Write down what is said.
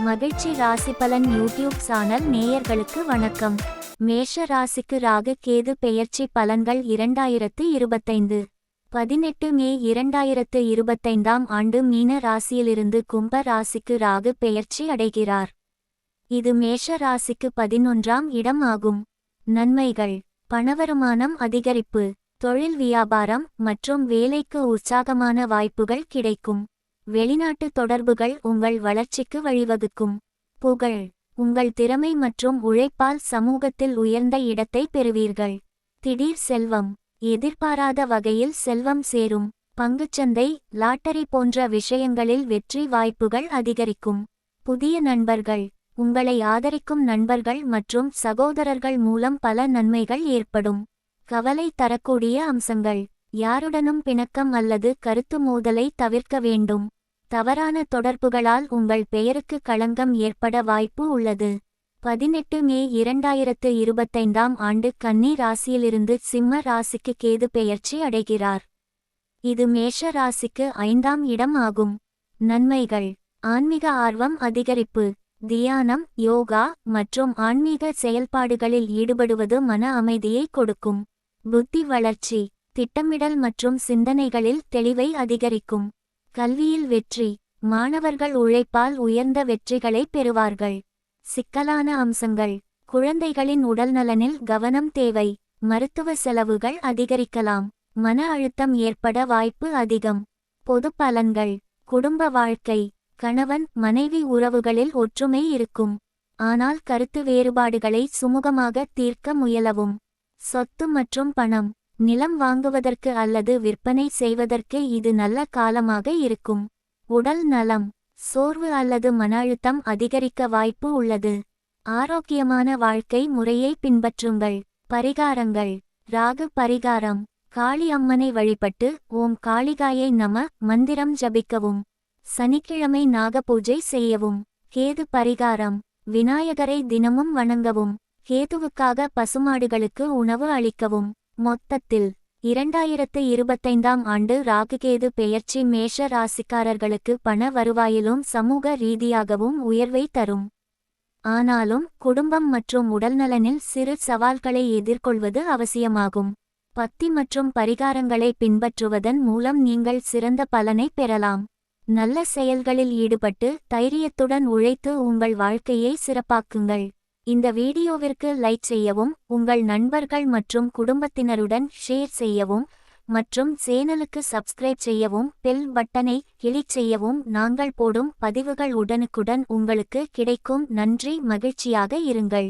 மகிழ்ச்சி ராசி பலன் யூடியூப் சேனல் நேயர்களுக்கு வணக்கம். மேஷ ராசிக்கு ராகு கேது பெயர்ச்சி பலன்கள் 2025 18 மே 2025 ஆண்டு மீன ராசியிலிருந்து கும்ப ராசிக்கு ராகு பெயர்ச்சி அடைகிறார். இது மேஷ ராசிக்கு 11ஆம் இடம் ஆகும். நன்மைகள்: பணவருமானம் அதிகரிப்பு, தொழில் வியாபாரம் மற்றும் வேலைக்கு உற்சாகமான வாய்ப்புகள் கிடைக்கும். வெளிநாட்டு தொடர்புகள் உங்கள் வளர்ச்சிக்கு வழிவகுக்கும். புகழ்: உங்கள் திறமை மற்றும் உழைப்பால் சமூகத்தில் உயர்ந்த இடத்தை பெறுவீர்கள். திடீர் செல்வம்: எதிர்பாராத வகையில் செல்வம் சேரும். பங்குச்சந்தை, லாட்டரி போன்ற விஷயங்களில் வெற்றி வாய்ப்புகள் அதிகரிக்கும். புதிய நண்பர்கள்: உங்களை ஆதரிக்கும் நண்பர்கள் மற்றும் சகோதரர்கள் மூலம் பல நன்மைகள் ஏற்படும். கவலை தரக்கூடிய அம்சங்கள்: யாருடனும் பிணக்கம் அல்லது கருத்து மோதலை தவிர்க்க வேண்டும். தவறான தொடர்புகளால் உங்கள் பெயருக்கு களங்கம் ஏற்பட வாய்ப்பு உள்ளது. 18 மே 2025 ஆண்டு கன்னி ராசியிலிருந்து சிம்ம ராசிக்கு கேது பெயர்ச்சி அடைகிறார். இது மேஷ ராசிக்கு 5ஆம் இடம் ஆகும். நன்மைகள்: ஆன்மீக ஆர்வம் அதிகரிப்பு. தியானம், யோகா மற்றும் ஆன்மீக செயல்பாடுகளில் ஈடுபடுவது மன அமைதியை கொடுக்கும். புத்தி வளர்ச்சி: திட்டமிடல் மற்றும் சிந்தனைகளில் தெளிவை அதிகரிக்கும். கல்வியில் வெற்றி: மாணவர்கள் உழைப்பால் உயர்ந்த வெற்றிகளை பெறுவார்கள். சிக்கலான அம்சங்கள்: குழந்தைகளின் உடல்நலனில் கவனம் தேவை. மருத்துவ செலவுகள் அதிகரிக்கலாம். மன அழுத்தம் ஏற்பட வாய்ப்பு அதிகம். பொது பலன்கள்: குடும்ப வாழ்க்கை: கணவன் மனைவி உறவுகளில் ஒற்றுமை இருக்கும். ஆனால் கருத்து வேறுபாடுகளை சுமூகமாக தீர்க்க முயலவும். சொத்து மற்றும் பணம்: நிலம் வாங்குவதற்கு அல்லது விற்பனை செய்வதற்கு இது நல்ல காலமாக இருக்கும். உடல் நலம்: சோர்வு அல்லது மன அழுத்தம் அதிகரிக்க வாய்ப்பு உள்ளது. ஆரோக்கியமான வாழ்க்கை முறையை பின்பற்றுங்கள். பரிகாரங்கள்: ராகு பரிகாரம்: காளி அம்மனை வழிபட்டு ஓம் காளிகாயை நம மந்திரம் ஜபிக்கவும். சனிக்கிழமை நாகபூஜை செய்யவும். கேது பரிகாரம்: விநாயகரை தினமும் வணங்கவும். கேதுவுக்காக பசுமாடுகளுக்கு உணவு அளிக்கவும். மொத்தத்தில் 2025 ஆண்டு ராகுகேது பெயர்ச்சி மேஷ ராசிக்காரர்களுக்கு பண வருவாயிலும் சமூக ரீதியாகவும் உயர்வை தரும். ஆனாலும் குடும்பம் மற்றும் உடல்நலனில் சிறு சவால்களை எதிர்கொள்வது அவசியமாகும். பக்தி மற்றும் பரிகாரங்களை பின்பற்றுவதன் மூலம் நீங்கள் சிறந்த பலனை பெறலாம். நல்ல செயல்களில் ஈடுபட்டு தைரியத்துடன் உழைத்து உங்கள் வாழ்க்கையை சிறப்பாக்குங்கள். இந்த வீடியோவிற்கு லைக் செய்யவும், உங்கள் நண்பர்கள் மற்றும் குடும்பத்தினருடன் ஷேர் செய்யவும் மற்றும் சேனலுக்கு சப்ஸ்கிரைப் செய்யவும், பெல் பட்டனை கிளிக் செய்யவும். நாங்கள் போடும் பதிவுகள் உடனுக்குடன் உங்களுக்கு கிடைக்கும். நன்றி. மகிழ்ச்சியாக இருங்கள்.